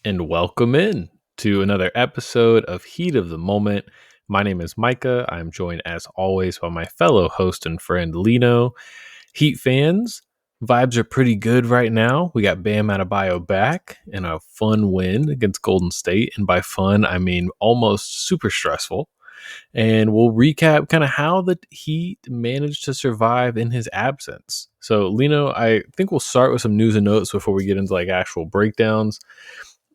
and welcome in to another episode of Heat of the Moment. My name is Micah. I'm joined as always by my fellow host and friend Lino. Heat fans, vibes are pretty good right now. We got Bam Adebayo back in a fun win against Golden State. And by fun, I mean almost super stressful. And we'll recap kind of how the Heat managed to survive in his absence. So, Lino, I think we'll start with some news and notes before we get into like actual breakdowns.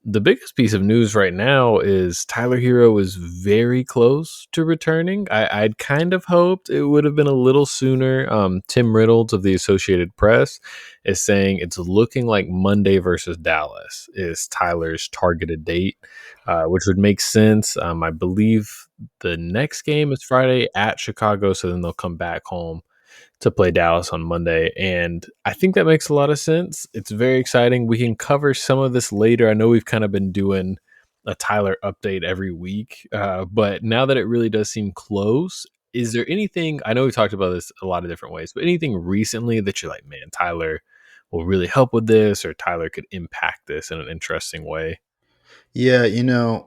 The biggest piece of news right now is Tyler Herro is very close to returning. I'd kind of hoped it would have been a little sooner. Tim Riddles of the Associated Press is saying it's looking like Monday versus Dallas is Tyler's targeted date, which would make sense. I believe the next game is Friday at Chicago, so then they'll come back home to play Dallas on Monday. And I think that makes a lot of sense. It's very exciting. We can cover some of this later. I know we've kind of been doing a Tyler update every week, but now that it really does seem close, is there anything, I know we talked about this a lot of different ways, but anything recently that you're like, man, Tyler will really help with this, or Tyler could impact this in an interesting way? Yeah,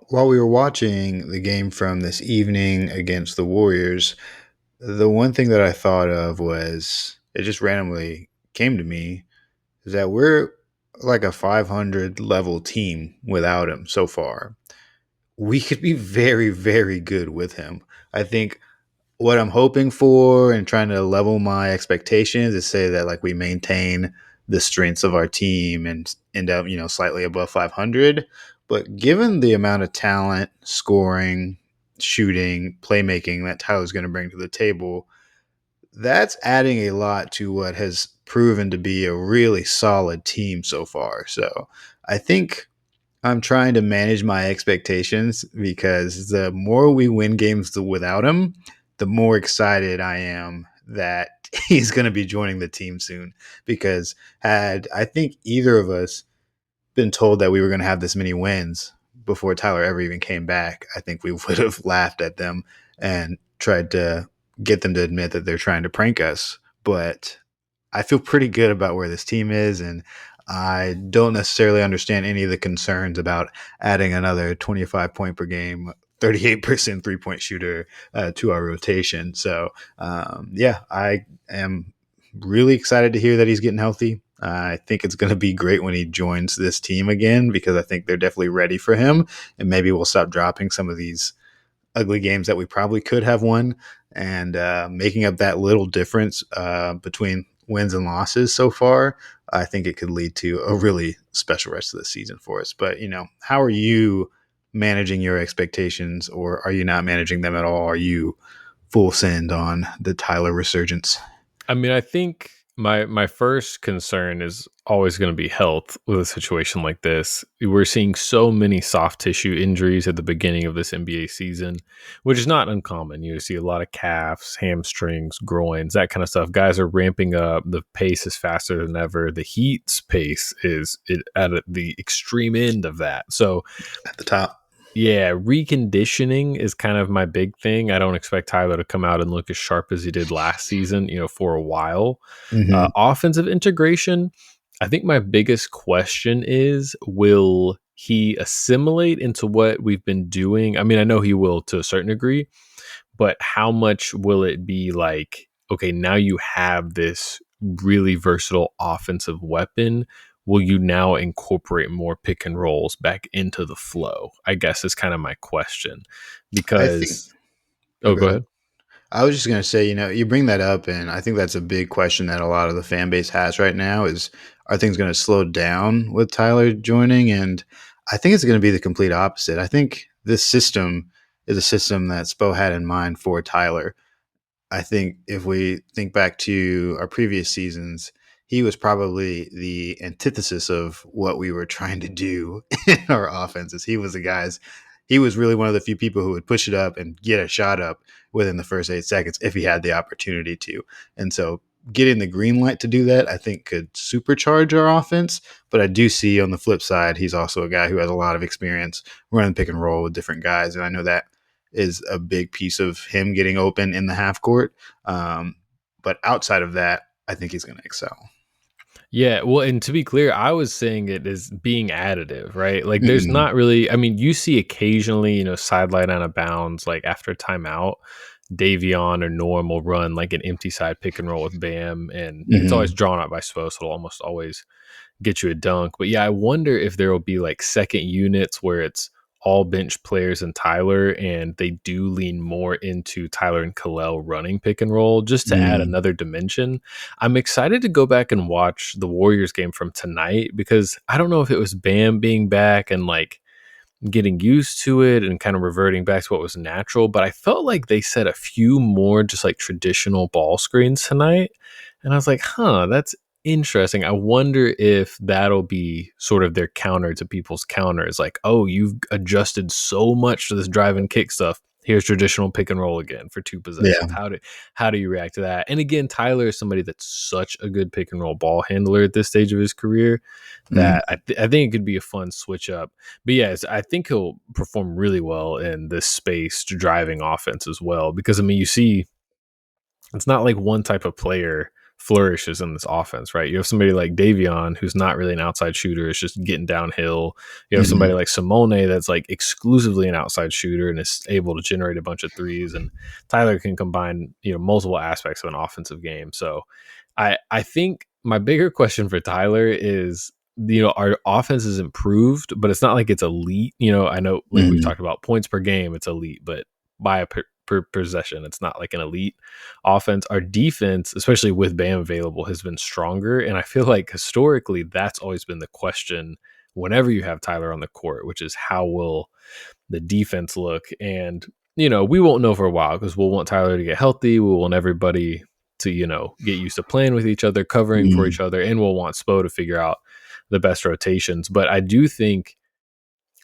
while we were watching the game from this evening against the Warriors, the one thing that I thought of was it just randomly came to me is that we're like a 500 level team without him so far. We could be very, very good with him. I think what I'm hoping for and trying to level my expectations is say that like we maintain the strengths of our team and end up, slightly above 500. But given the amount of talent, scoring, shooting, playmaking that Tyler's going to bring to the table, that's adding a lot to what has proven to be a really solid team so far. So I think I'm trying to manage my expectations because the more we win games without him, the more excited I am that he's going to be joining the team soon. Because had I think either of us been told that we were going to have this many wins before Tyler ever even came back, I think we would have laughed at them and tried to get them to admit that they're trying to prank us. But I feel pretty good about where this team is, and I don't necessarily understand any of the concerns about adding another 25 point per game, 38% 3 point shooter to our rotation. So, yeah, I am really excited to hear that he's getting healthy. I think it's going to be great when he joins this team again because I think they're definitely ready for him, and maybe we'll stop dropping some of these ugly games that we probably could have won and making up that little difference between wins and losses so far. I think it could lead to a really special rest of the season for us. But, how are you managing your expectations, or are you not managing them at all? Are you full send on the Tyler resurgence? I mean, I think my first concern is always going to be health with a situation like this. We're seeing so many soft tissue injuries at the beginning of this NBA season, which is not uncommon. You see a lot of calves, hamstrings, groins, that kind of stuff. Guys are ramping up. The pace is faster than ever. The Heat's pace is at the extreme end of that. So At the top. yeah, reconditioning is kind of my big thing. I don't expect Tyler to come out and look as sharp as he did last season, for a while. Mm-hmm. Offensive integration, I think my biggest question is, will he assimilate into what we've been doing? I mean, I know he will to a certain degree, but how much will it be like, okay, now you have this really versatile offensive weapon. Will you now incorporate more pick and rolls back into the flow? I guess is kind of my question. I think. Because, oh, go Okay. ahead. I was just going to say, you bring that up, and I think that's a big question that a lot of the fan base has right now is, are things going to slow down with Tyler joining? And I think it's going to be the complete opposite. I think this system is a system that Spo had in mind for Tyler. I think if we think back to our previous seasons, he was probably the antithesis of what we were trying to do in our offenses. He was really one of the few people who would push it up and get a shot up within the first 8 seconds if he had the opportunity to. And so getting the green light to do that, I think could supercharge our offense. But I do see on the flip side, he's also a guy who has a lot of experience running pick and roll with different guys. And I know that is a big piece of him getting open in the half court. But outside of that, I think he's going to excel. Yeah, well, and to be clear, I was saying it as being additive, right? Like, there's Mm-hmm. not really. I mean, you see occasionally, sideline out of bounds, like after a timeout, Davion or Norm will run like an empty side pick and roll with Bam, and it's always Mm-hmm. drawn up by Spo, so it'll almost always get you a dunk. But yeah, I wonder if there will be like second units where it's all bench players and Tyler, and they do lean more into Tyler and Kalel running pick and roll just to add Mm-hmm. another dimension. I'm excited to go back and watch the Warriors game from tonight because I don't know if it was Bam being back and like getting used to it and kind of reverting back to what was natural. But I felt like they set a few more just like traditional ball screens tonight. And I was like, that's interesting. I wonder if that'll be sort of their counter to people's counters. Like, oh, you've adjusted so much to this drive and kick stuff. Here's traditional pick and roll again for two Yeah. possessions. How do you react to that? And again, Tyler is somebody that's such a good pick and roll ball handler at this stage of his career Mm-hmm. that I think it could be a fun switch up. But yes, I think he'll perform really well in this space driving offense as well. Because I mean, you see, it's not like one type of player flourishes in this offense, right? You have somebody like Davion, who's not really an outside shooter, is just getting downhill. You have somebody Mm-hmm. like Simone that's like exclusively an outside shooter and is able to generate a bunch of threes. And Tyler can combine, multiple aspects of an offensive game. So I think my bigger question for Tyler is, our offense is improved, but it's not like it's elite. I know like we've Mm-hmm. talked about points per game, it's elite, but by a per possession, it's not like an elite offense. Our defense, especially with Bam available, has been stronger. And I feel like historically that's always been the question whenever you have Tyler on the court, which is how will the defense look? And, we won't know for a while because we'll want Tyler to get healthy. We'll want everybody to, get used to playing with each other, covering for Mm-hmm. each other, and we'll want Spo to figure out the best rotations. But I do think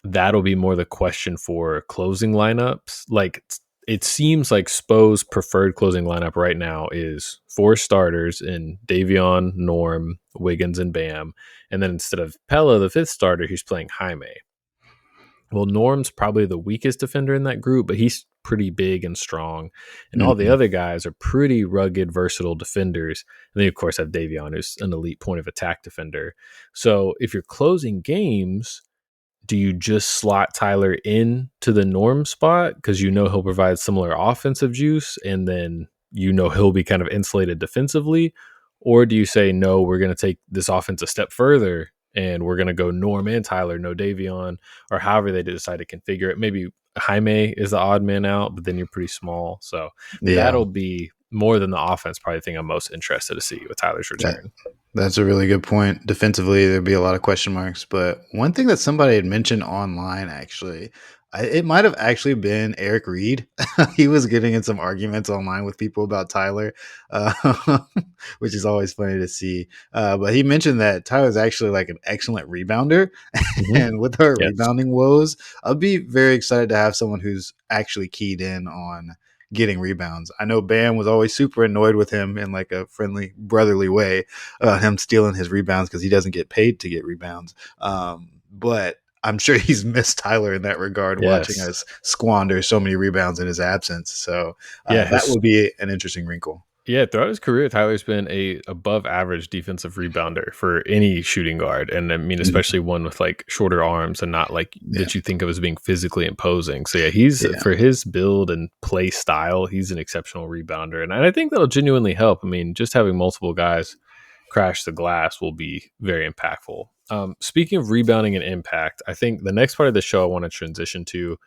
that'll be more the question for closing lineups. Like it seems like Spo's preferred closing lineup right now is four starters in Davion, Norm, Wiggins, and Bam. And then instead of Pella, the fifth starter, he's playing Jaime. Well, Norm's probably the weakest defender in that group, but he's pretty big and strong. And all the Mm-hmm. other guys are pretty rugged, versatile defenders. And then, of course, have Davion, who's an elite point of attack defender. So if you're closing games, do you just slot Tyler in to the Norm spot because he'll provide similar offensive juice and then he'll be kind of insulated defensively? Or do you say, no, we're going to take this offense a step further and we're going to go Norm and Tyler, no Davion, or however they decide to configure it? Maybe Jaime is the odd man out, but then you're pretty small. So Yeah. that'll be more than the offense, probably the thing I'm most interested to see with Tyler's That return. That's a really good point. Defensively, there'd be a lot of question marks. But one thing that somebody had mentioned online, actually, it might have actually been Eric Reed. He was getting in some arguments online with people about Tyler, uh, which is always funny to see. But he mentioned that Tyler's actually like an excellent rebounder. Mm-hmm. And with our Yes. rebounding woes, I'd be very excited to have someone who's actually keyed in on getting rebounds. I know Bam was always super annoyed with him in like a friendly, brotherly way, him stealing his rebounds because he doesn't get paid to get rebounds. But I'm sure he's missed Tyler in that regard, watching Yes. us squander so many rebounds in his absence. So Yeah. that would be an interesting wrinkle. Yeah, throughout his career, Tyler's been a above average defensive rebounder for any shooting guard, and I mean, Mhm. especially one with like shorter arms and not like Yeah, that you think of as being physically imposing. So yeah, he's yeah, for his build and play style, he's an exceptional rebounder, and I think that'll genuinely help. I mean, just having multiple guys crash the glass will be very impactful. Speaking of rebounding and impact, I think the next part of the show I want to transition to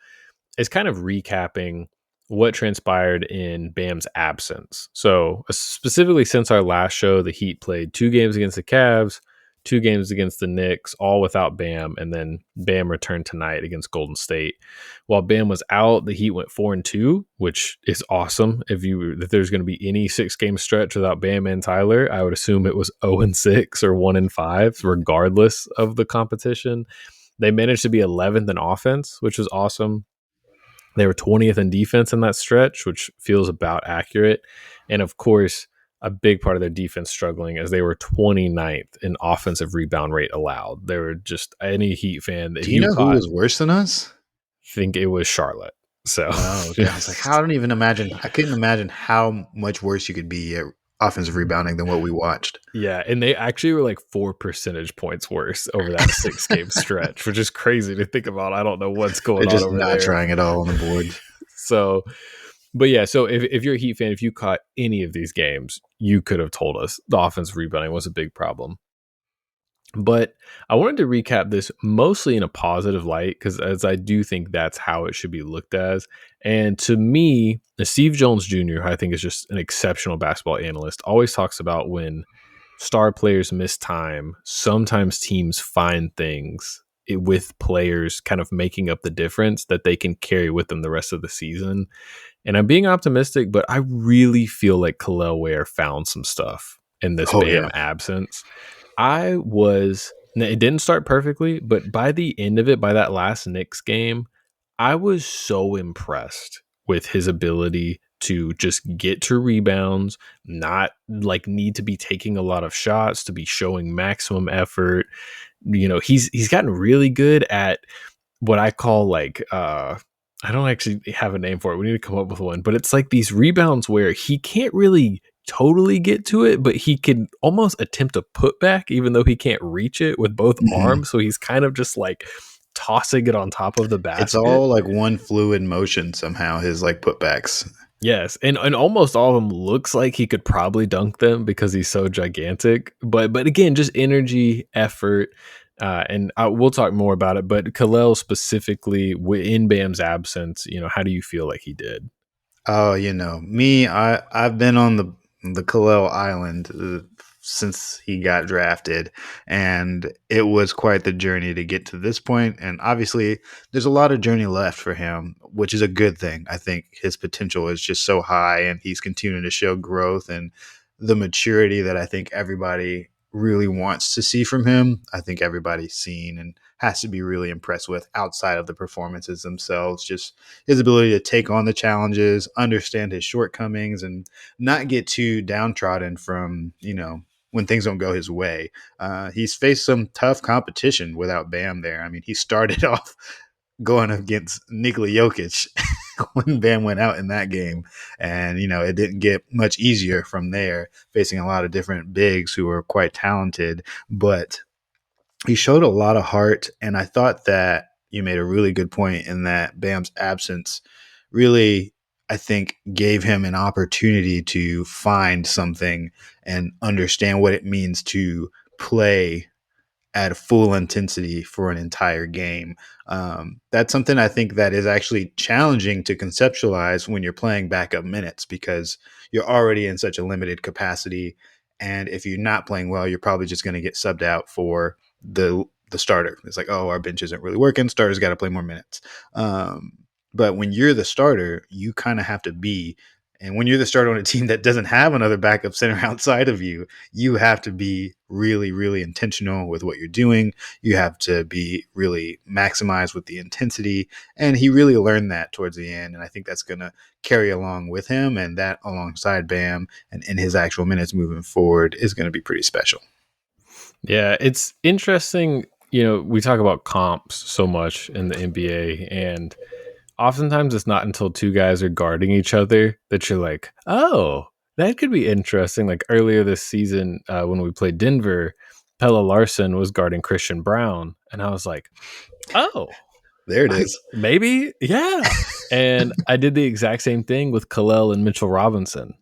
is kind of recapping what transpired in Bam's absence. So, specifically since our last show, the Heat played 2 games against the Cavs, 2 games against the Knicks, all without Bam, and then Bam returned tonight against Golden State. While Bam was out, the Heat went 4-2, which is awesome. If there's going to be any 6 game stretch without Bam and Tyler, I would assume it was 0-6 or 1-5, regardless of the competition. They managed to be 11th in offense, which was awesome. They were 20th in defense in that stretch, which feels about accurate. And of course, a big part of their defense struggling as they were 29th in offensive rebound rate allowed. They were just any Heat fan, if do you you know who caught, was worse than us? think it was Charlotte. So Oh, okay. I was like, how I don't even imagine. I couldn't imagine how much worse you could be at offensive rebounding than what we watched. Yeah, and they actually were like 4 percentage points worse over that 6-game stretch, which is crazy to think about. I don't know what's They're going on just over not there. trying at all on the boards. So, but yeah, so if you're a Heat fan, if you caught any of these games, you could have told us the offensive rebounding was a big problem. But I wanted to recap this mostly in a positive light because as I do think that's how it should be looked as. And to me, Steve Jones Jr., who I think is just an exceptional basketball analyst, always talks about when star players miss time, sometimes teams find things with players kind of making up the difference that they can carry with them the rest of the season. And I'm being optimistic, but I really feel like Khalil Ware found some stuff in this Oh Bam yeah. absence. It didn't start perfectly, but by the end of it, by that last Knicks game, I was so impressed with his ability to just get to rebounds, not like need to be taking a lot of shots, to be showing maximum effort. He's gotten really good at what I call I don't actually have a name for it. We need to come up with one, but it's like these rebounds where he can't really totally get to it, but he can almost attempt a putback even though he can't reach it with both Mhm. arms. So he's kind of just like tossing it on top of the It's basket. all like one fluid motion somehow, his like putbacks. Yes, and almost all of them looks like he could probably dunk them because he's so gigantic. But again, just energy, effort, we'll talk more about it. But Khalil specifically, in Bam's absence, how do you feel like he did? Oh, me, I've been on the Khalil Island since he got drafted, and it was quite the journey to get to this point. And obviously, there's a lot of journey left for him, which is a good thing. I think his potential is just so high, and he's continuing to show growth and the maturity that I think everybody really wants to see from him. I think everybody's seen and has to be really impressed with outside of the performances themselves. Just his ability to take on the challenges, understand his shortcomings, and not get too downtrodden from, when things don't go his way. He's faced some tough competition without Bam there. I mean, he started off going against Nikola Jokic when Bam went out in that game. And, it didn't get much easier from there, facing a lot of different bigs who were quite talented. But he showed a lot of heart, and I thought that you made a really good point in that Bam's absence really, I think, gave him an opportunity to find something and understand what it means to play at full intensity for an entire game. That's something I think that is actually challenging to conceptualize when you're playing backup minutes because you're already in such a limited capacity. And if you're not playing well, you're probably just going to get subbed out for the starter. It's like, oh, our bench isn't really working. Starter's got to play more minutes. Um, but when you're the starter, you kind of have to be. And when you're the starter on a team that doesn't have another backup center outside of you, you have to be really, really intentional with what you're doing. You have to be really maximized with the intensity. And he really learned that towards the end. And I think that's going to carry along with him. And that alongside Bam and in his actual minutes moving forward is going to be pretty special. Yeah, it's interesting. We talk about comps so much in the NBA, and oftentimes it's not until two guys are guarding each other that you're like, oh, that could be interesting. Like earlier this season, when we played Denver, Pella Larson was guarding Christian Brown, and I was like, oh, There it is. maybe, yeah. And I did the exact same thing with Khalil and Mitchell Robinson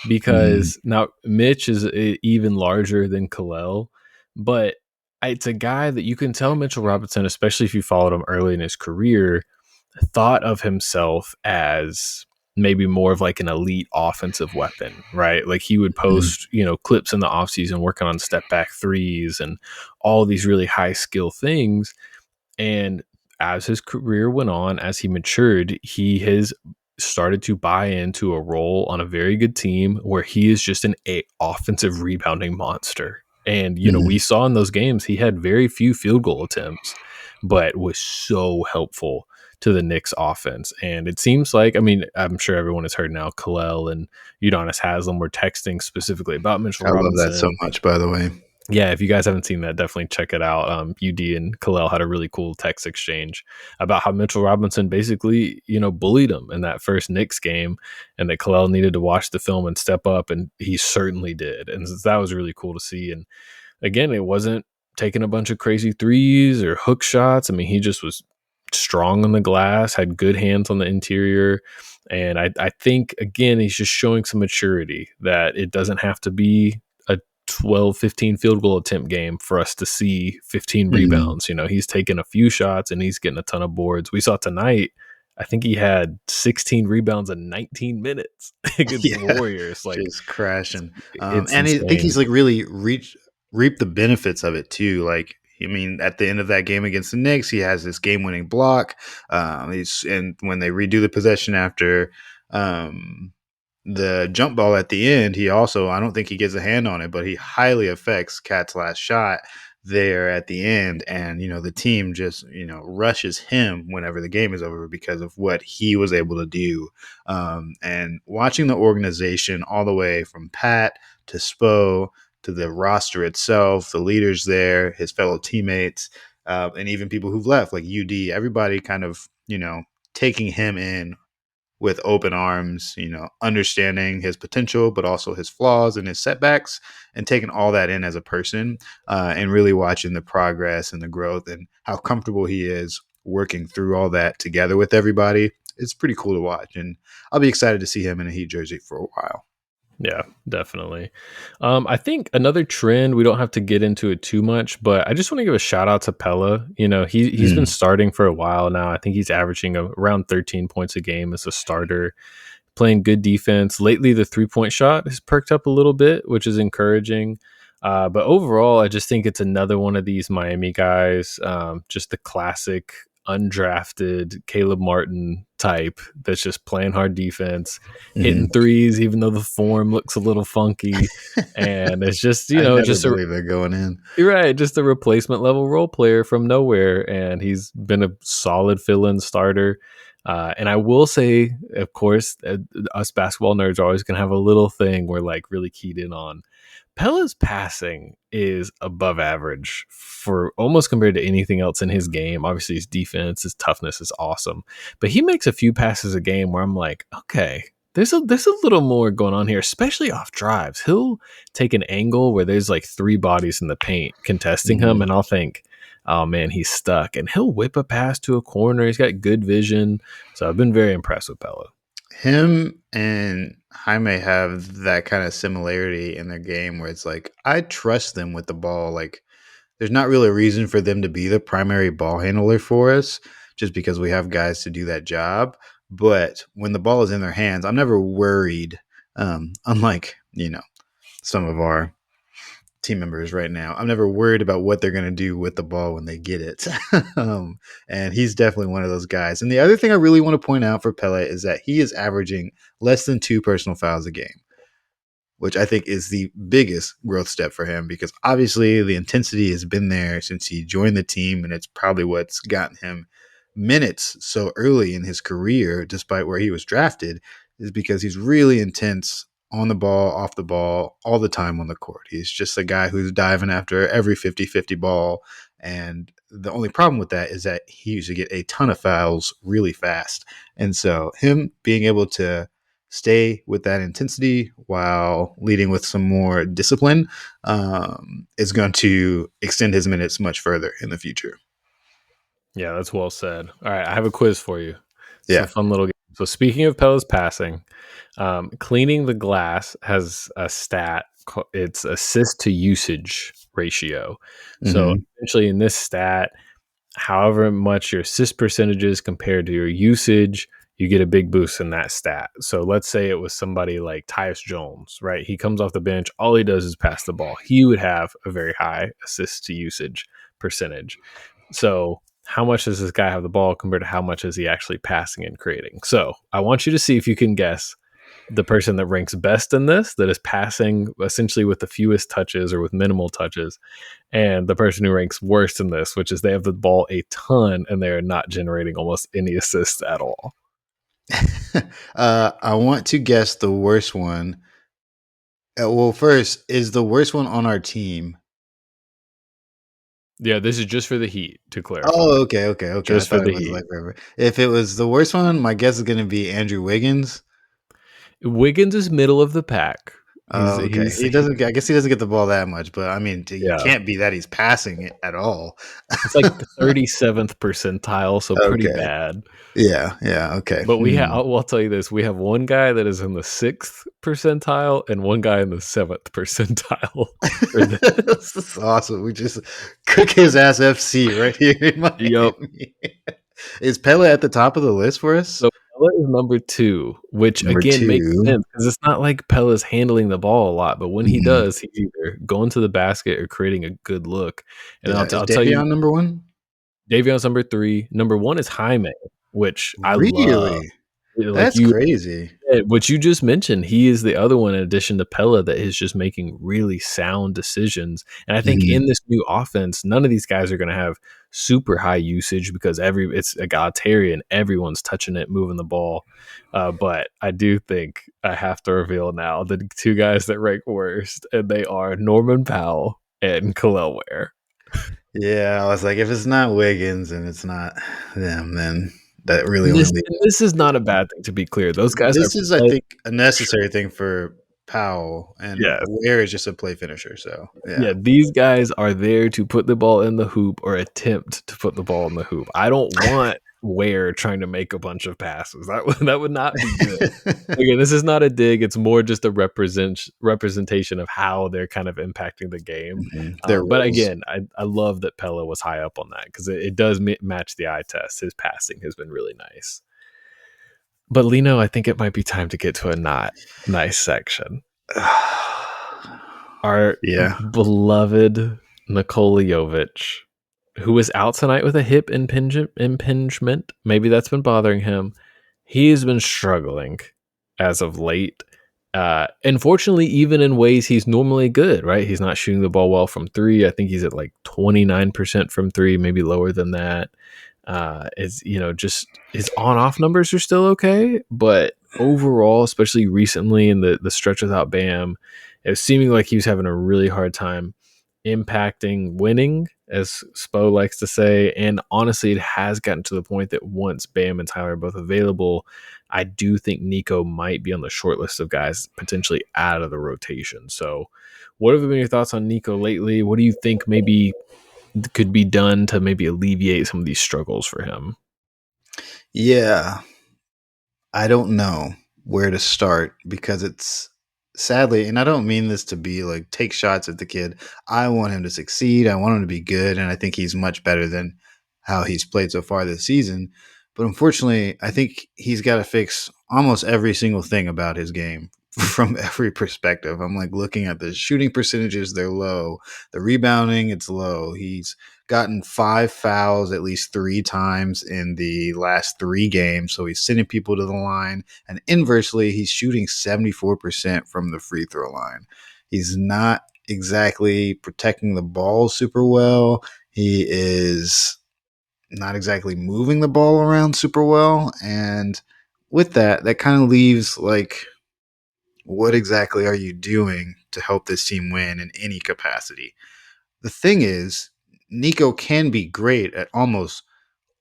Mm, because now Mitch is even larger than Khalil, but it's a guy that you can tell Mitchell Robinson, especially if you followed him early in his career, thought of himself as maybe more of like an elite offensive weapon, right? Like he would mm, post, clips in the offseason working on step back threes and all these really high skill things. And as his career went on, as he matured, he has started to buy into a role on a very good team where he is just an offensive rebounding monster. And we mm. saw in those games he had very few field goal attempts, but was so helpful to the Knicks offense. And it seems like, I mean, I'm sure everyone has heard now, Khalil and Udonis Haslam were texting specifically about Mitchell I love that so Robinson. much, by the way. Yeah, if you guys haven't seen that, definitely check it out. UD and Kalel had a really cool text exchange about how Mitchell Robinson basically, bullied him in that first Knicks game, and that Kalel needed to watch the film and step up, and he certainly did. And that was really cool to see. And again, it wasn't taking a bunch of crazy threes or hook shots. I mean, he just was strong on the glass, had good hands on the interior. And I think, again, he's just showing some maturity that it doesn't have to be a 12, 15 field goal attempt game for us to see 15 Mhm. rebounds. He's taking a few shots and he's getting a ton of boards. We saw tonight, I think he had 16 rebounds in 19 minutes against the Yeah, Warriors. Like, just crashing. it's And I think insane. he's like really reaped the benefits of it too. Like, I mean, at the end of that game against the Knicks, he has this game-winning block. And when they redo the possession after um, the jump ball at the end, he also, I don't think he gets a hand on it, but he highly affects Cat's last shot there at the end. And, the team just, rushes him whenever the game is over because of what he was able to do. And watching the organization all the way from Pat to Spo to the roster itself, the leaders there, his fellow teammates, and even people who've left, like UD, everybody kind of, taking him in with open arms, understanding his potential, but also his flaws and his setbacks, and taking all that in as a person, and really watching the progress and the growth and how comfortable he is working through all that together with everybody. It's pretty cool to watch. And I'll be excited to see him in a Heat jersey for a while. Yeah, definitely. I think another trend, we don't have to get into it too much, but I just want to give a shout out to Pella. He's been Mm. starting for a while now. I think he's averaging around 13 points a game as a starter, playing good defense. Lately, the 3-point shot has perked up a little bit, which is encouraging. But overall, I just think it's another one of these Miami guys, just the classic undrafted Caleb Martin type that's just playing hard defense, hitting Mhm. threes, even though the form looks a little funky. And it's just, I never just a believe they're going in. you're right, just a replacement level role player from nowhere, and he's been a solid fill-in starter. And I will say, of course, us basketball nerds are always going to have a little thing we're like really keyed in on. Pella's passing is above average for almost compared to anything else in his game. Obviously, his defense, his toughness is awesome, but he makes a few passes a game where I'm like, okay, there's a little more going on here, especially off drives. He'll take an angle where there's like three bodies in the paint contesting him, Mhm. and I'll think, oh man, he's stuck, and he'll whip a pass to a corner. He's got good vision, so I've been very impressed with Pella. Him and Jaime have that kind of similarity in their game where it's like I trust them with the ball. Like there's not really a reason for them to be the primary ball handler for us, just because we have guys to do that job. But when the ball is in their hands, I'm never worried. Unlike some of our team members right now. I'm never worried about what they're going to do with the ball when they get it. And he's definitely one of those guys. And the other thing I really want to point out for Pele is that he is averaging less than 2 personal fouls a game, which I think is the biggest growth step for him because obviously the intensity has been there since he joined the team, and it's probably what's gotten him minutes so early in his career, despite where he was drafted, is because he's really intense on the ball, off the ball, all the time on the court. He's just a guy who's diving after every 50-50 ball. And the only problem with that is that he used to get a ton of fouls really fast. And so him being able to stay with that intensity while leading with some more discipline is going to extend his minutes much further in the future. Yeah, that's well said. All right, I have a quiz for you. It's a Yeah. fun little game. So, speaking of Pella's passing, cleaning the glass has a stat. It's assist to usage ratio. So, Hmm. essentially, in this stat, however much your assist percentage is compared to your usage, you get a big boost in that stat. So, let's say it was somebody like Tyus Jones, right? He comes off the bench, all he does is pass the ball. He would have a very high assist to usage percentage. So, how much does this guy have the ball compared to how much is he actually passing and creating? So, I want you to see if you can guess the person that ranks best in this, that is passing essentially with the fewest touches or with minimal touches, and the person who ranks worst in this, which is they have the ball a ton and they are not generating almost any assists at all. I want to guess the worst one. Well, first, is the worst one on our team? Yeah, this is just for the Heat, to clarify. Oh, okay, okay, okay. I Just for thought it the was Heat. like forever. If it was the worst one, my guess is gonna be Andrew Wiggins. Wiggins is middle of the pack. He's Oh, okay. he's He he, doesn't. I guess he doesn't get the ball that much, but I mean, he yeah. can't be that he's passing it at all. It's like the 37th percentile, so pretty Okay. bad. Yeah. Yeah. Okay. But we have, Hmm. I'll tell you this: we have one guy that is in the 6th percentile and one guy in the 7th percentile for the. This is awesome. We just cook his ass FC right here in Yep. Miami. Is Pele at the top of the list for us? So Pella is number 2, which Number again makes two. sense because it's not like Pella's handling the ball a lot, but when he Mhm. does, he's either going to the basket or creating a good look. And Yeah. Is I'll tell you, Davion number one? Davion's number 3. Number 1 is Jaime, which I love. Really? Like That's you crazy. Yeah, what you just mentioned, he is the other one in addition to Pella that is just making really sound decisions. And I think Mhm. in this new offense, none of these guys are going to have super high usage because it's egalitarian. Everyone's touching it, moving the ball. But I do think I have to reveal now the two guys that rank worst, and they are Norman Powell and Khalil Ware. Yeah, I was like, if it's not Wiggins and it's not them, then that really only leaves. This is not a bad thing to be clear. Those guys are This is, I play. think, a necessary thing for Powell, and Yeah, Ware is just a play finisher. So yeah. yeah, these guys are there to put the ball in the hoop or attempt to put the ball in the hoop. I don't want Ware trying to make a bunch of passes. That would not be good. Again, this is not a dig. It's more just a representation of how they're kind of impacting the game. Mhm. Their But roles. again, I love that Pella was high up on that because it does match the eye test. His passing has been really nice. But Lino, I think it might be time to get to a not nice section. Our Yeah. beloved Nikola Jovic, who is out tonight with a hip impingement. Maybe that's been bothering him. He has been struggling as of late. Unfortunately, even in ways he's normally good, right? He's not shooting the ball well from three. I think he's at like 29% from three, maybe lower than that. Is just his on off numbers are still okay, but overall, especially recently in the stretch without Bam, it was seeming like he was having a really hard time impacting winning, as Spo likes to say. And honestly, it has gotten to the point that once Bam and Tyler are both available, I do think Niko might be on the short list of guys potentially out of the rotation. So, what have been your thoughts on Niko lately? What do you think maybe could be done to maybe alleviate some of these struggles for him? Yeah. I don't know where to start because it's sadly, and I don't mean this to be like take shots at the kid. I want him to succeed. I want him to be good, and I think he's much better than how he's played so far this season. But unfortunately, I think he's got to fix almost every single thing about his game from every perspective. I'm like looking at the shooting percentages, they're low. The rebounding, it's low. He's gotten 5 fouls at least 3 times in the last 3 games. So he's sending people to the line. And inversely, he's shooting 74% from the free throw line. He's not exactly protecting the ball super well. He is not exactly moving the ball around super well. And with that, that kind of leaves like, what exactly are you doing to help this team win in any capacity? The thing is, Niko can be great at almost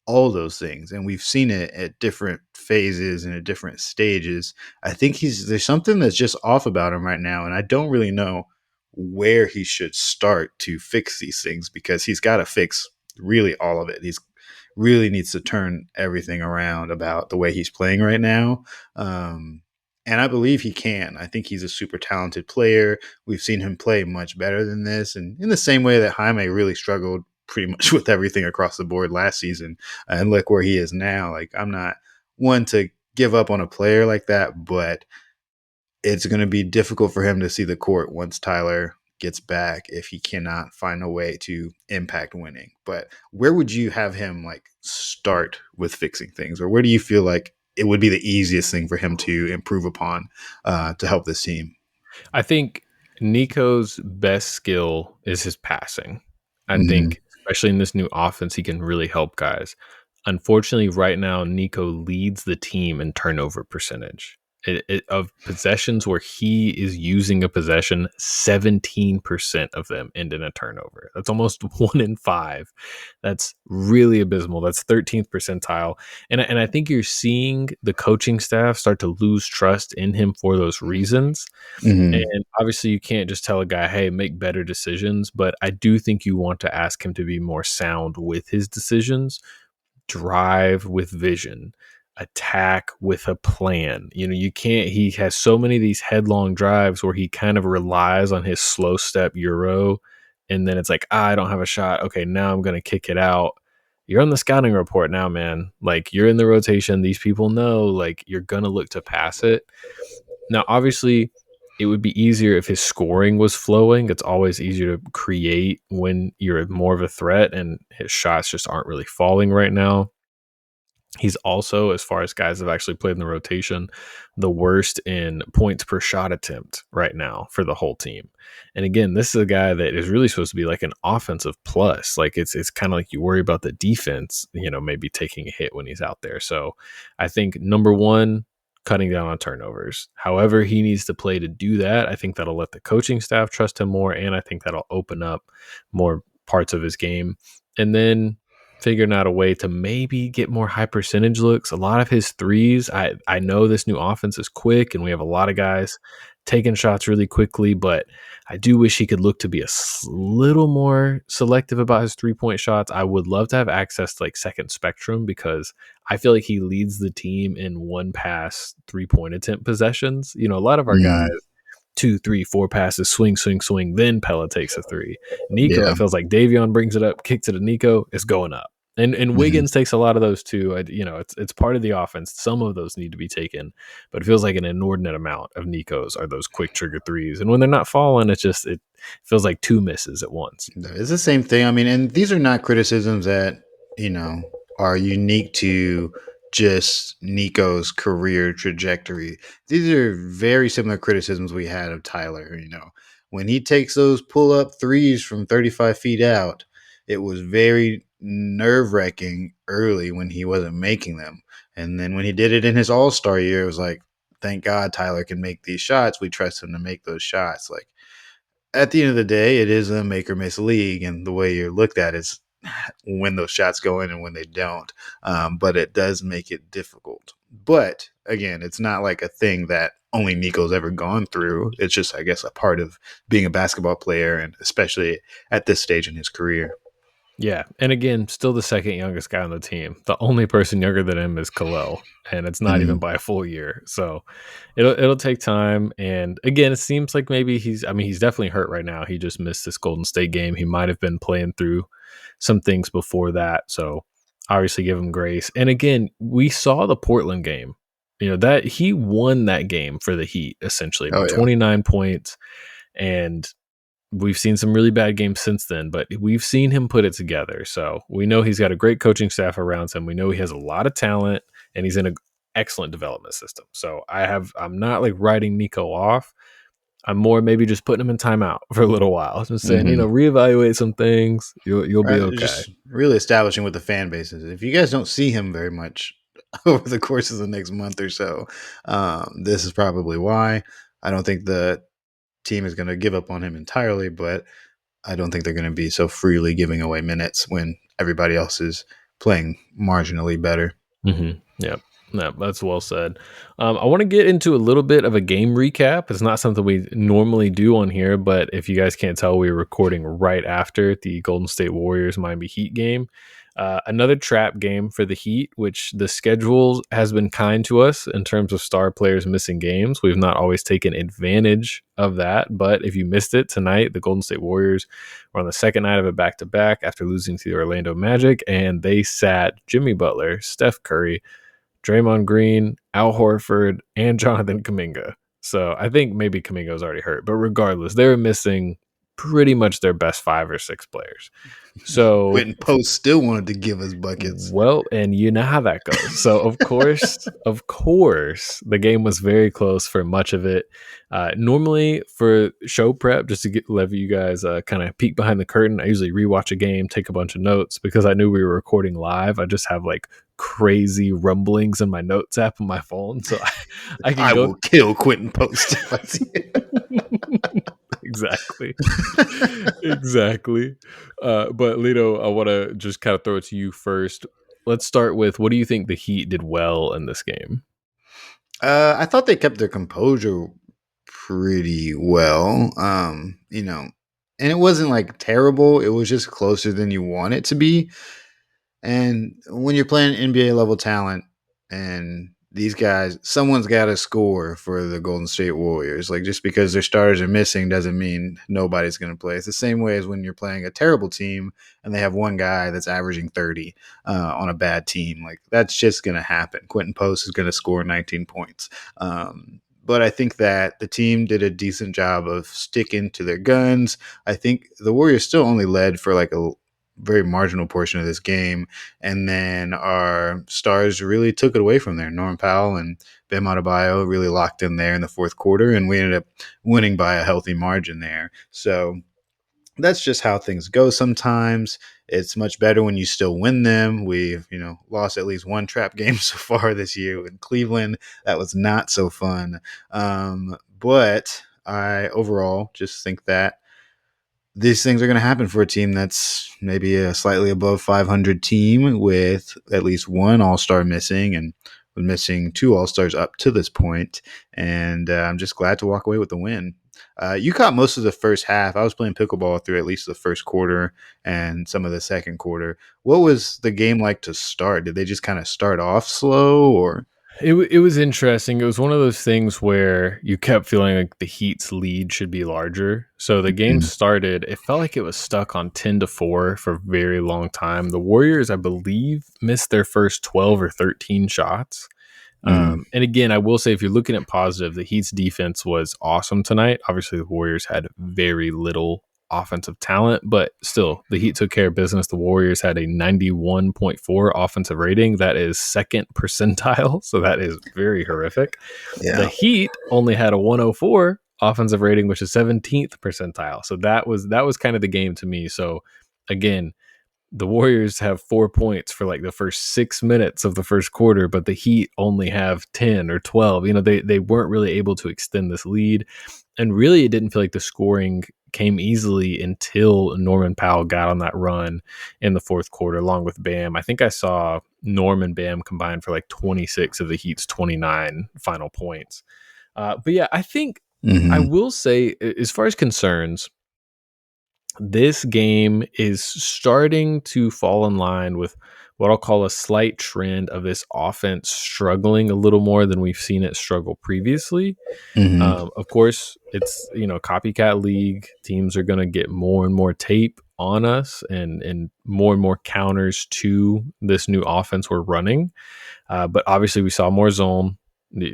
all those things, and we've seen it at different phases and at different stages. I think there's something that's just off about him right now, and I don't really know where he should start to fix these things because he's got to fix really all of it. He's really needs to turn everything around about the way he's playing right now. Um, and I believe he can. I think he's a super talented player. We've seen him play much better than this. And in the same way that Jaime really struggled pretty much with everything across the board last season, and look where he is now. Like, I'm not one to give up on a player like that, but it's going to be difficult for him to see the court once Tyler gets back if he cannot find a way to impact winning. But where would you have him like start with fixing things, or where do you feel like it would be the easiest thing for him to improve upon to help this team? I think Nico's best skill is his passing. I Mm-hmm. think, especially in this new offense, he can really help guys. Unfortunately, right now, Niko leads the team in turnover percentage. of possessions where he is using a possession, 17% of them end in a turnover. That's almost 1 in 5. That's really abysmal. That's 13th percentile. And I think you're seeing the coaching staff start to lose trust in him for those reasons. Hmm. And obviously, you can't just tell a guy, hey, make better decisions. But I do think you want to ask him to be more sound with his decisions, drive with vision, attack with a plan. You can't, he has so many of these headlong drives where he kind of relies on his slow step Euro. And then it's like, I don't have a shot. Okay, now I'm going to kick it out. You're on the scouting report now, man. Like, you're in the rotation. These people know, like, you're going to look to pass it. Now, obviously, it would be easier if his scoring was flowing. It's always easier to create when you're more of a threat, and his shots just aren't really falling right now. He's also, as far as guys have actually played in the rotation, the worst in points per shot attempt right now for the whole team. And again, this is a guy that is really supposed to be like an offensive plus. Like, it's kind of like you worry about the defense, maybe taking a hit when he's out there. So I think number one, cutting down on turnovers. However he needs to play to do that, I think that'll let the coaching staff trust him more, and I think that'll open up more parts of his game. And then figuring out a way to maybe get more high percentage looks. A lot of his threes, I know this new offense is quick and we have a lot of guys taking shots really quickly, but I do wish he could look to be a little more selective about his 3-point shots. I would love to have access to like second spectrum, because I feel like he leads the team in one pass 3-point attempt possessions. A lot of our guys, Hmm. 2, 3, 4 passes, swing, swing, swing. Then Pella takes a three. Niko, Yeah. it feels like Davion brings it up, kicks it to Niko, it's going up. And Hmm. Wiggins takes a lot of those too. It's part of the offense. Some of those need to be taken, but it feels like an inordinate amount of Nikos are those quick trigger threes. And when they're not falling, it feels like two misses at once. It's the same thing. I mean, and these are not criticisms that, are unique to just Nico's career trajectory. These are very similar criticisms we had of Tyler. When he takes those pull up threes from 35 feet out, it was very nerve wracking early when he wasn't making them. And then when he did it in his All Star year, it was like, thank God Tyler can make these shots. We trust him to make those shots. Like, at the end of the day, it is a make or miss league, and the way you're looked at is when those shots go in and when they don't. But it does make it difficult. But again, it's not like a thing that only Nico's ever gone through. It's just, I guess, a part of being a basketball player, and especially at this stage in his career. Yeah, and again, still the second youngest guy on the team. The only person younger than him is Khalil, and it's not even Mhm. by a full year. So it'll take time. And again, it seems like maybe he's definitely hurt right now. He just missed this Golden State game. He might have been playing through some things before that. So obviously give him grace. And again, we saw the Portland game. That he won that game for the Heat essentially by Oh yeah. 29 points, and we've seen some really bad games since then, but we've seen him put it together. So we know he's got a great coaching staff around him. We know he has a lot of talent, and he's in an excellent development system. So I'm not like writing Niko off. I'm more maybe just putting him in timeout for a little while. Just saying, Hmm. reevaluate some things. You'll be Right. okay. Just really establishing what the fan base is. If you guys don't see him very much over the course of the next month or so, this is probably why. I don't think the team is going to give up on him entirely, but I don't think they're going to be so freely giving away minutes when everybody else is playing marginally better. Yeah. No, that's well said. I want to get into a little bit of a game recap. It's not something we normally do on here, but if you guys can't tell, we were recording right after the Golden State Warriors Miami Heat game. Another trap game for the Heat, which the schedule has been kind to us in terms of star players missing games. We've not always taken advantage of that, but if you missed it tonight, the Golden State Warriors were on the second night of a back to back after losing to the Orlando Magic, and they sat Jimmy Butler, Steph Curry, Draymond Green, Al Horford, and Jonathan Kuminga. So I think maybe Kuminga's already hurt, but regardless, they were missing pretty much their best 5 or 6 players. So, Quentin Post still wanted to give us buckets. well, and you know how that goes. So, of course, the game was very close for much of it. Normally, for show prep, just to let you guys kind of peek behind the curtain, I usually rewatch a game, take a bunch of notes because I knew we were recording live. I just have like crazy rumblings in my notes app on my phone, so I can I go. will kill Quentin Post if I see Exactly. it. Exactly. But Lito, I want to just kind of throw it to you first. Let's start with, what do you think the Heat did well in this game? I thought they kept their composure pretty well. And it wasn't like terrible. It was just closer than you want it to be. And when you're playing NBA level talent and these guys, someone's got to score for the Golden State Warriors. Like, just because their starters are missing doesn't mean nobody's going to play. It's the same way as when you're playing a terrible team and they have one guy that's averaging 30 on a bad team. Like, that's just going to happen. Quentin Post is going to score 19 points. But I think that the team did a decent job of sticking to their guns. I think the Warriors still only led for like a very marginal portion of this game, and then our stars really took it away from there. Norman Powell and Bam Adebayo really locked in there in the fourth quarter, and we ended up winning by a healthy margin there. So that's just how things go sometimes. It's much better when you still win them. We've, lost at least one trap game so far this year in Cleveland. That was not so fun. But I overall just think that these things are going to happen for a team that's maybe a slightly above 500 team with at least one all-star missing, and with missing 2 all-stars up to this point. And I'm just glad to walk away with the win. You caught most of the first half. I was playing pickleball through at least the first quarter and some of the second quarter. What was the game like to start? Did they just kind of start off slow, or? It was interesting. It was one of those things where you kept feeling like the Heat's lead should be larger. So the game Mhm. started, it felt like it was stuck on 10-4 for a very long time. The Warriors, I believe, missed their first 12 or 13 shots. Mhm. And again, I will say, if you're looking at positive, the Heat's defense was awesome tonight. Obviously, the Warriors had very little offensive talent, but still, the Heat took care of business. The Warriors had a 91.4 offensive rating. That is second percentile, so that is very horrific. The Yeah. Heat only had a 104 offensive rating, which is 17th percentile. So that was kind of the game to me. So again, the Warriors have 4 points for like the first 6 minutes of the first quarter, but the Heat only have 10 or 12. They weren't really able to extend this lead. And really, it didn't feel like the scoring came easily until Norman Powell got on that run in the fourth quarter, along with Bam. I think I saw Norm and Bam combined for like 26 of the Heat's 29 final points. But yeah, I think I Mhm. will say, as far as concerns, this game is starting to fall in line with what I'll call a slight trend of this offense struggling a little more than we've seen it struggle previously. Mhm. Of course, it's copycat league. Teams are going to get more and more tape on us, and more counters to this new offense we're running. But obviously, we saw more zone.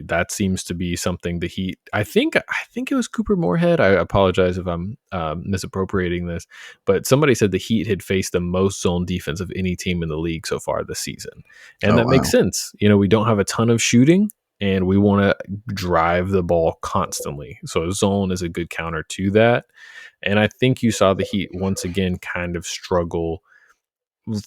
That seems to be something the Heat. I think it was Cooper Moorhead. I apologize if I'm misappropriating this, but somebody said the Heat had faced the most zone defense of any team in the league so far this season, and Oh, that makes wow. sense. We don't have a ton of shooting, and we want to drive the ball constantly. So zone is a good counter to that. And I think you saw the Heat once again kind of struggle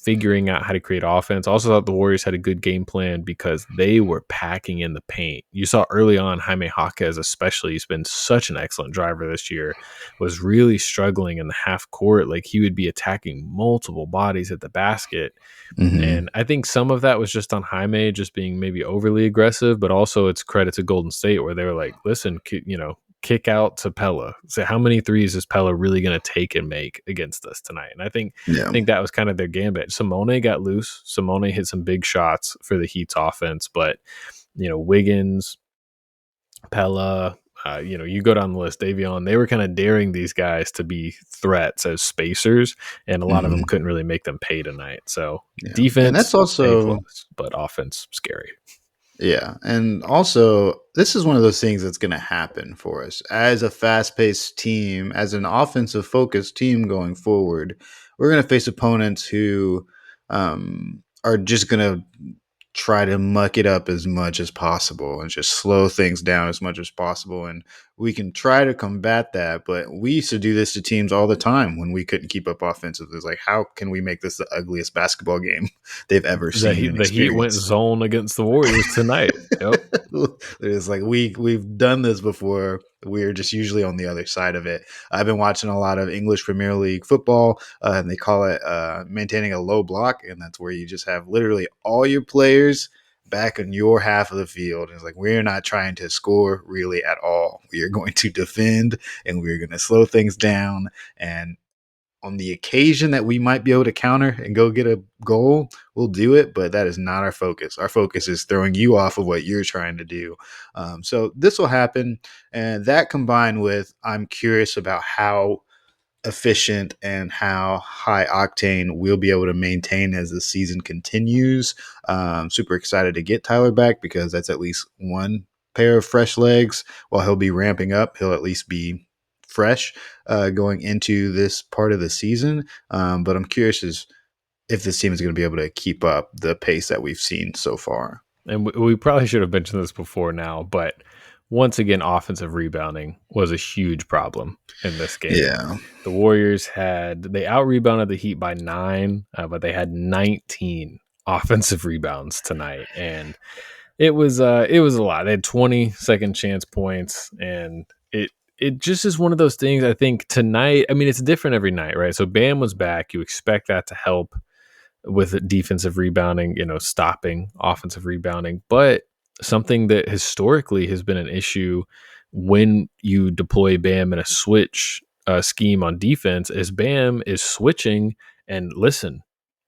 figuring out how to create offense. I also thought the Warriors had a good game plan because they were packing in the paint. You saw early on Jaime Jaquez, especially, he's been such an excellent driver this year, was really struggling in the half court. Like, he would be attacking multiple bodies at the basket. Mhm. And I think some of that was just on Jaime just being maybe overly aggressive, but also it's credit to Golden State where they were like, listen, kick out to Pella. So how many threes is Pella really going to take and make against us tonight? And I think Yeah. that was kind of their gambit. Simone got loose. Simone hit some big shots for the Heat's offense, but Wiggins, Pella, you go down the list, Davion, they were kind of daring these guys to be threats as spacers, and a lot of them Mhm. couldn't really make them pay tonight. So Yeah. And that's defense, A also plus, but offense, scary. Yeah, and also this is one of those things that's going to happen for us as a fast-paced team, as an offensive-focused team going forward. We're going to face opponents who are just going to try to muck it up as much as possible and just slow things down as much as possible. And we can try to combat that, but we used to do this to teams all the time when we couldn't keep up offensively. It's like, how can we make this the ugliest basketball game they've ever seen and The Heat went experienced? zone against the Warriors tonight. Yep. It's like we've done this before. We're just usually on the other side of it. I've been watching a lot of English Premier League football, and they call it maintaining a low block, and that's where you just have literally all your players back in your half of the field. And it's like we're not trying to score really at all. We are going to defend, and we're going to slow things down. And on the occasion that we might be able to counter and go get a goal, we'll do it. But that is not our focus. Our focus is throwing you off of what you're trying to do. So this will happen. And that combined with, I'm curious about how efficient and how high octane we'll be able to maintain as the season continues. Super excited to get Tyler back because that's at least one pair of fresh legs. While he'll be ramping up, he'll at least be fresh going into this part of the season. But I'm curious as if this team is going to be able to keep up the pace that we've seen so far. And we probably should have mentioned this before now, but once again, offensive rebounding was a huge problem in this game. Yeah. The Warriors they out rebounded the Heat by 9, but they had 19 offensive rebounds tonight, and it was a lot. They had 20 second chance points, and it just is one of those things. I think tonight, I mean, it's different every night, right? So Bam was back. You expect that to help with defensive rebounding, stopping offensive rebounding. But something that historically has been an issue when you deploy Bam in a switch scheme on defense is Bam is switching. And listen,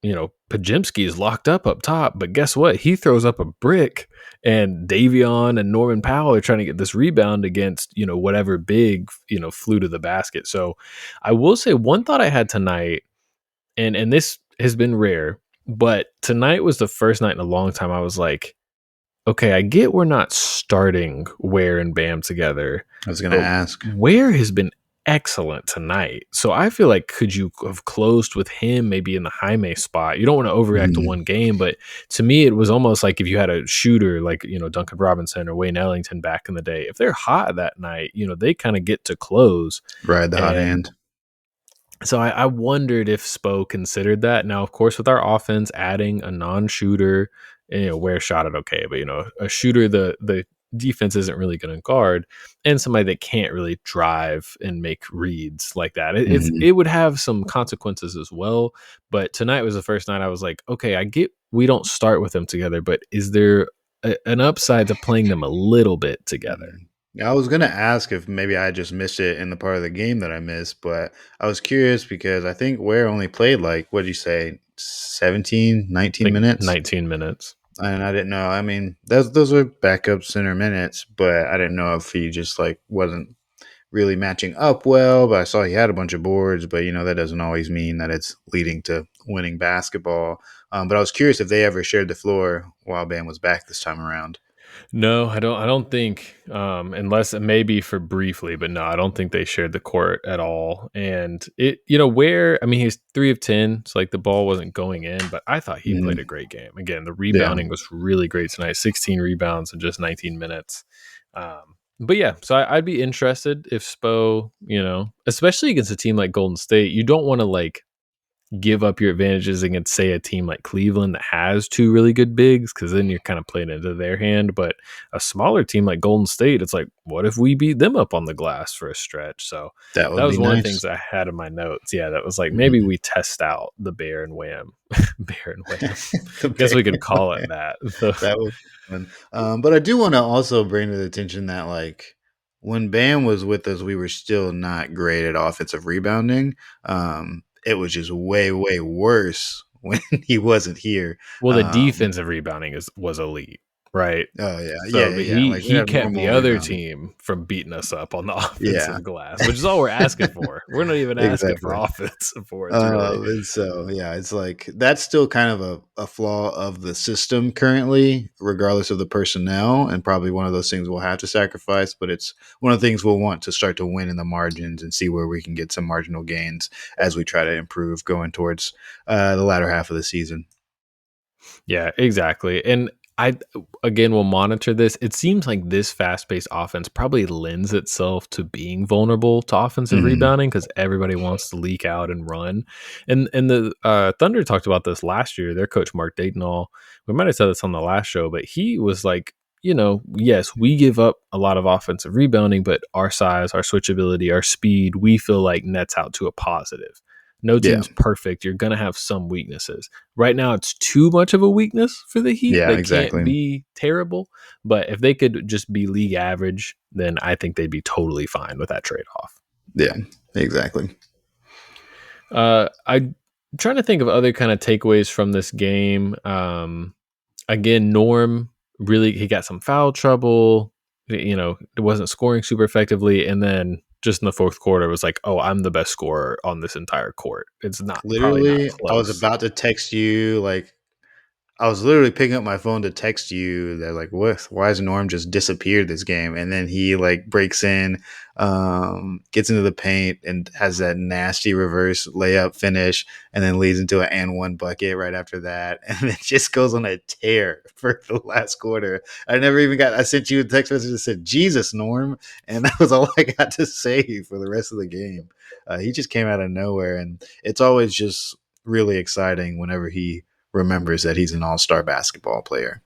Pajimski is locked up top, but guess what? He throws up a brick, and Davion and Norman Powell are trying to get this rebound against, whatever big, flew to the basket. So I will say one thought I had tonight, and this has been rare, but tonight was the first night in a long time I was like, okay, I get we're not starting Ware and Bam together, I was going to but ask. Ware has been excellent tonight. So I feel like could you have closed with him maybe in the Jaime spot? You don't want to overreact to Mhm. one game, but to me it was almost like if you had a shooter like, Duncan Robinson or Wayne Ellington back in the day, if they're hot that night, they kind of get to close. Ride the hot And hand. so I wondered if Spo considered that. Now, of course, with our offense adding a non-shooter, Ware shot it okay, but a shooter, the defense isn't really going to guard, and somebody that can't really drive and make reads like that. Mhm. It would have some consequences as well. But tonight was the first night I was like, okay, I get we don't start with them together, but is there an upside to playing them a little bit together? Mhm. Yeah, I was gonna ask if maybe I just missed it in the part of the game that I missed, but I was curious because I think Ware only played like what'd you say, 17, 19 Like minutes? 19 minutes. And I didn't know. I mean, those are backup center minutes, but I didn't know if he just like wasn't really matching up well. But I saw he had a bunch of boards, but that doesn't always mean that it's leading to winning basketball. But I was curious if they ever shared the floor while Bam was back this time around. No, I don't. I don't think, unless maybe for briefly, but no, I don't think they shared the court at all. And Where I mean, he's 3 of 10. It's like the ball wasn't going in, but I thought he played a Mhm. great game. Again, the Yeah. rebounding was really great tonight. 16 rebounds in just 19 minutes. But yeah, so I'd be interested if Spo, especially against a team like Golden State, you don't want to like give up your advantages against, say, a team like Cleveland that has two really good bigs, because then you're kind of playing into their hand. But a smaller team like Golden State, it's like, what if we beat them up on the glass for a stretch? So That that would be was one of the nice. things I had in my notes. Yeah, that was like maybe Mhm. we test out the Bear and Wham, Bear and Wham. The I guess bear. we could call it that. That was fun. But I do want to also bring to the attention that like when Bam was with us, we were still not great at offensive rebounding. It was just way, way worse when he wasn't here. Well, the Um, defensive rebounding was elite. right? Oh, yeah. Yeah, So yeah, yeah. he Like, we he have kept the normal other rebounding. team from beating us up on the Yeah, offensive glass, which is all we're asking for. We're not even asking for exactly. offense for it, really. And so, yeah, it's like that's still kind of a flaw of the system currently, regardless of the personnel, and probably one of those things we'll have to sacrifice. But it's one of the things we'll want to start to win in the margins and see where we can get some marginal gains as we try to improve going towards the latter half of the season. Yeah, exactly. And I again will monitor this. It seems like this fast-paced offense probably lends itself to being vulnerable to offensive Hmm. rebounding because everybody wants to leak out and run. And the Thunder talked about this last year. Their coach Mark Daytonall. We might have said this on the last show, but he was like, yes, we give up a lot of offensive rebounding, but our size, our switchability, our speed, we feel like nets out to a positive. No Yeah, team's perfect. You're going to have some weaknesses. Right now, it's too much of a weakness for the Heat. yeah, They can't exactly. be terrible, but if they could just be league average, then I think they'd be totally fine with that trade off. Yeah, exactly. I'm trying to think of other kind of takeaways from this game. Again, Norm really he got some foul trouble. It wasn't scoring super effectively, and then just in the fourth quarter, it was like, oh, I'm the best scorer on this entire court. It's not probably not Literally, I was close. about to text you like I was literally picking up my phone to text you that like what why has Norm just disappeared this game? And then he like breaks in, gets into the paint and has that nasty reverse layup finish and then leads into an and one bucket right after that. And it just goes on a tear for the last quarter. I sent you a text message that said, Jesus, Norm. And that was all I got to say for the rest of the game. He just came out of nowhere. And it's always just really exciting whenever he remembers that he's an all-star basketball player.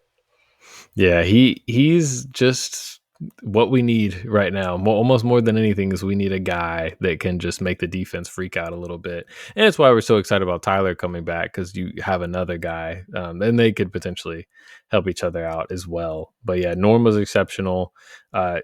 Yeah, he's just what we need right now. Almost more than anything is we need a guy that can just make the defense freak out a little bit, and it's why we're so excited about Tyler coming back because you have another guy, and they could potentially help each other out as well. But yeah, Norm was exceptional.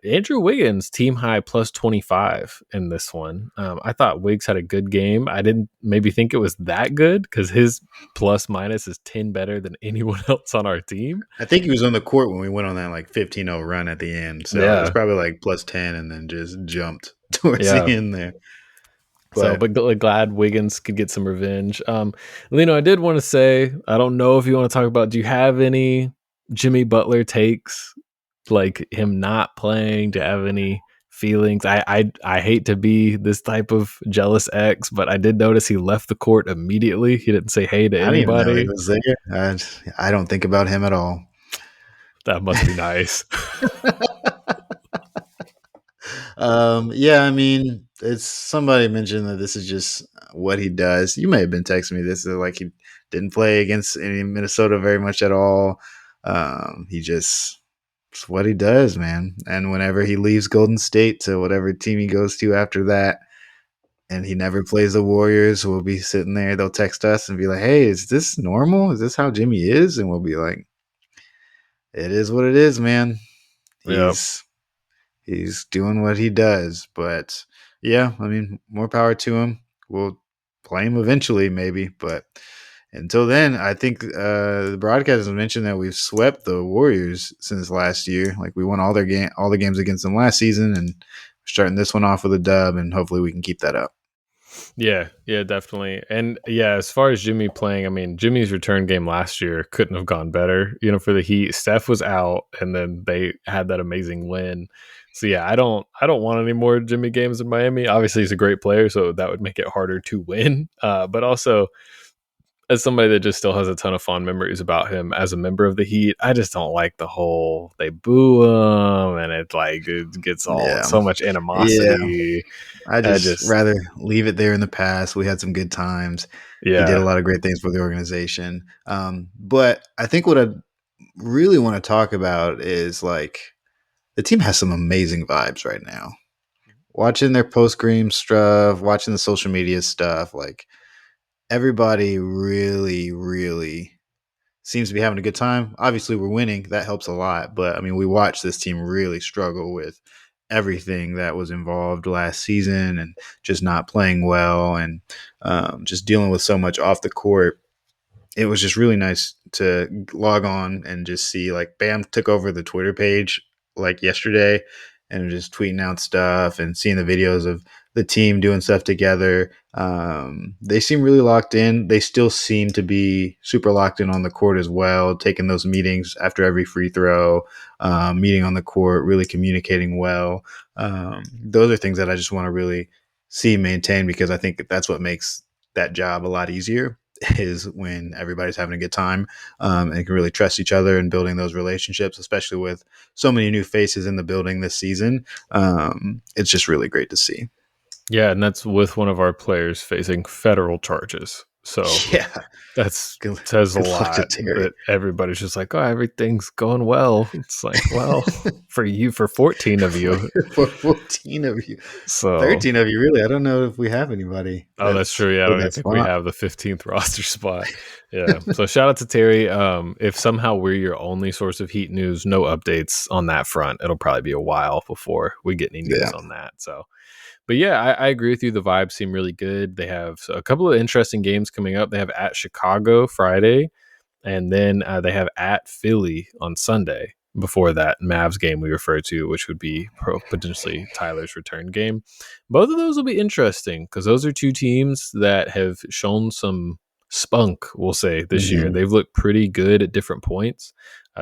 Andrew Wiggins team high plus 25 in this one. I thought Wiggs had a good game. I didn't maybe think it was that good because his plus minus is 10 better than anyone else on our team. I think he was on the court when we went on that like 15-0 run at the end. So it was Yeah. probably like plus 10 and then just jumped towards the Yeah. end there. So, But but glad Wiggins could get some revenge. Lino, I did want to say, I don't know if you want to talk about, do you have any Jimmy Butler takes, like him not playing? Do you have any feelings? I hate to be this type of jealous ex, but I did notice he left the court immediately. He didn't say hey to I didn't even know he anybody. was there. I don't think about him at all. That must be nice. Yeah, I mean, it's somebody mentioned that this is just what he does. You may have been texting me this, like he didn't play against any Minnesota very much at all. He just it's what he does, man. And whenever he leaves Golden State to whatever team he goes to after that, and he never plays the Warriors, we'll be sitting there. They'll text us and be like, "Hey, is this normal? Is this how Jimmy is?" And we'll be like, "It is what it is, man. Yeah. He's he's doing what he does." But yeah, I mean, more power to him. We'll play him eventually, maybe, but until then, I think the broadcast has mentioned that we've swept the Warriors since last year. Like we won all the games against them last season, and starting this one off with a dub, and hopefully we can keep that up. Yeah, yeah, definitely. And yeah, as far as Jimmy playing, I mean, Jimmy's return game last year couldn't have gone better, for the Heat. Steph was out and then they had that amazing win. So yeah, I don't want any more Jimmy games in Miami. Obviously he's a great player, so that would make it harder to win. But also as somebody that just still has a ton of fond memories about him as a member of the Heat, I just don't like the whole they boo him and it gets all Yeah, so much yeah. animosity. I I just just rather leave it there in the past. We had some good times. He did a yeah. lot of great things for the organization. But I think what I really want to talk about is like the team has some amazing vibes right now. Watching their post game stuff, watching the social media stuff, like everybody really, really seems to be having a good time. Obviously, we're winning. That helps a lot. But I mean, we watched this team really struggle with everything that was involved last season and just not playing well and just dealing with so much off the court. it was just really nice to log on and just see like Bam took over the Twitter page like yesterday and just tweeting out stuff and seeing the videos of the team doing stuff together. They seem really locked in. They still seem to be super locked in on the court as well, taking those meetings after every free throw, meeting on the court, really communicating well. Those are things that I just want to really see maintained because I think that's what makes that job a lot easier is when everybody's having a good time and can really trust each other and building those relationships, especially with so many new faces in the building this season. It's just really great to see. Yeah, and that's with one of our players facing federal charges. So Yeah. that's Good, says a good luck to lot Terry. that everybody's just like, oh, everything's going well. It's like, well, for you, for 14 of for, you. for 14 of you, So, 13 of you, really. I don't know if we have anybody oh, that's that's true. Yeah, I for don't even that think we spot. have the 15th roster spot. Yeah. So shout out to Terry. If somehow we're your only source of Heat news, no updates on that front. It'll probably be a while before we get any news Yeah. on that. So, but yeah, I agree with you. The vibes seem really good. They have a couple of interesting games coming up. They have at Chicago Friday, and then they have at Philly on Sunday. Before that Mavs game we referred to, which would be potentially Tyler's return game. Both of those will be interesting because those are two teams that have shown some spunk, we'll say, this year. Hmm. They've looked pretty good at different points.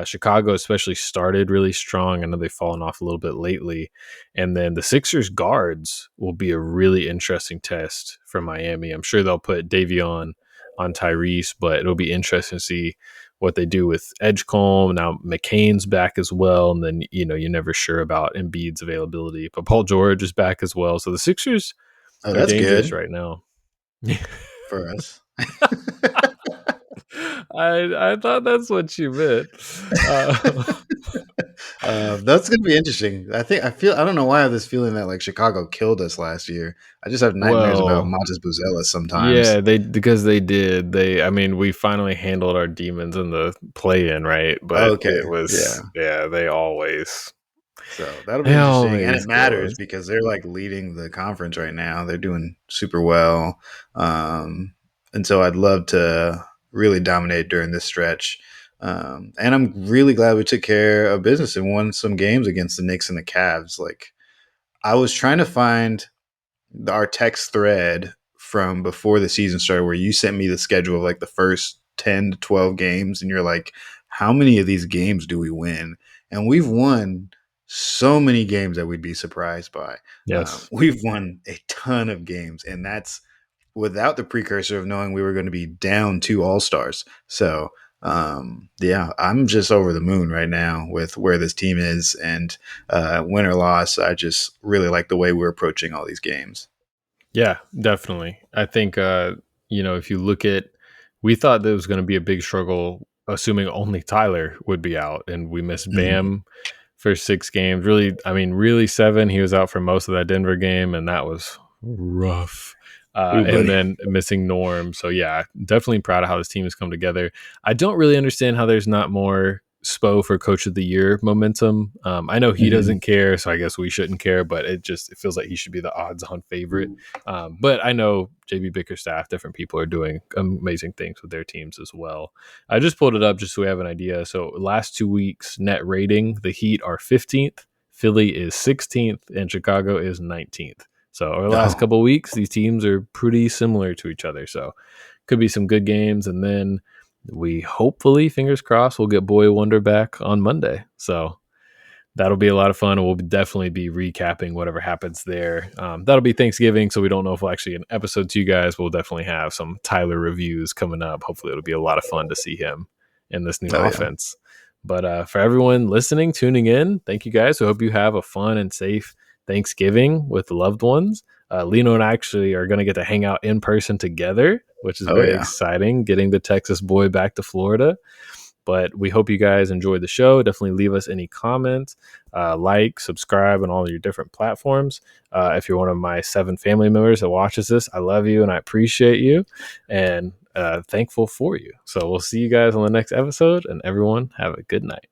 Chicago especially started really strong. I know they've fallen off a little bit lately. And then the Sixers guards will be a really interesting test for Miami. I'm sure they'll put Davion on Tyrese, but it'll be interesting to see what they do with Edgecombe. Now McCain's back as well, and then you're never sure about Embiid's availability. But Paul George is back as well. So the Sixers, Oh, they're that's dangerous good right now. for us. I thought that's what you meant. Uh, That's gonna be interesting. I don't know why I have this feeling that like Chicago killed us last year. I just have nightmares about well, Montes Buzelis sometimes. yeah, they because they did. I mean, we finally handled our demons in the play-in, right? But Okay, it was, yeah. yeah, So that'll be they interesting, and always it kill matters us. because they're like leading the conference right now. They're doing super well, and so I'd love to really dominate during this stretch. And I'm really glad we took care of business and won some games against the Knicks and the Cavs. Like I was trying to find our text thread from before the season started where you sent me the schedule of like the first 10 to 12 games and you're like how many of these games do we win, and we've won so many games that we'd be surprised by. Yes. We've won a ton of games, and that's without the precursor of knowing we were going to be down two all-stars. So yeah, I'm just over the moon right now with where this team is, and win or loss, I just really like the way we're approaching all these games. Yeah, definitely. I think if you look at, we thought there was going to be a big struggle, assuming only Tyler would be out, and we missed Mhm. Bam for 6 games. Really, I mean, really 7. He was out for most of that Denver game, and that was rough. Ooh, And buddy. then missing Norm. So yeah, definitely proud of how this team has come together. I don't really understand how there's not more Spo for Coach of the Year momentum. I know he Mhm. doesn't care, so I guess we shouldn't care. But it feels like he should be the odds-on favorite. But I know JB Bickerstaff, different people are doing amazing things with their teams as well. I just pulled it up just so we have an idea. So last 2 weeks net rating, the Heat are 15th, Philly is 16th, and Chicago is 19th. So our last Oh, couple of weeks, these teams are pretty similar to each other. So could be some good games, and then we hopefully, fingers crossed, we'll get Boy Wonder back on Monday. So that'll be a lot of fun. And we'll definitely be recapping whatever happens there. That'll be Thanksgiving, so we don't know if we'll actually get an episode to you guys. We'll definitely have some Tyler reviews coming up. Hopefully, it'll be a lot of fun to see him in this new oh yeah. offense. But for everyone listening, tuning in, thank you guys. I hope you have a fun and safe Thanksgiving with loved ones. Lino and I actually are going to get to hang out in person together, which is Oh very yeah. exciting, getting the Texas boy back to Florida. But we hope you guys enjoyed the show. Definitely leave us any comments, like, subscribe on all your different platforms. If you're one of my 7 family members that watches this, I love you and I appreciate you and thankful for you. So we'll see you guys on the next episode, and everyone have a good night.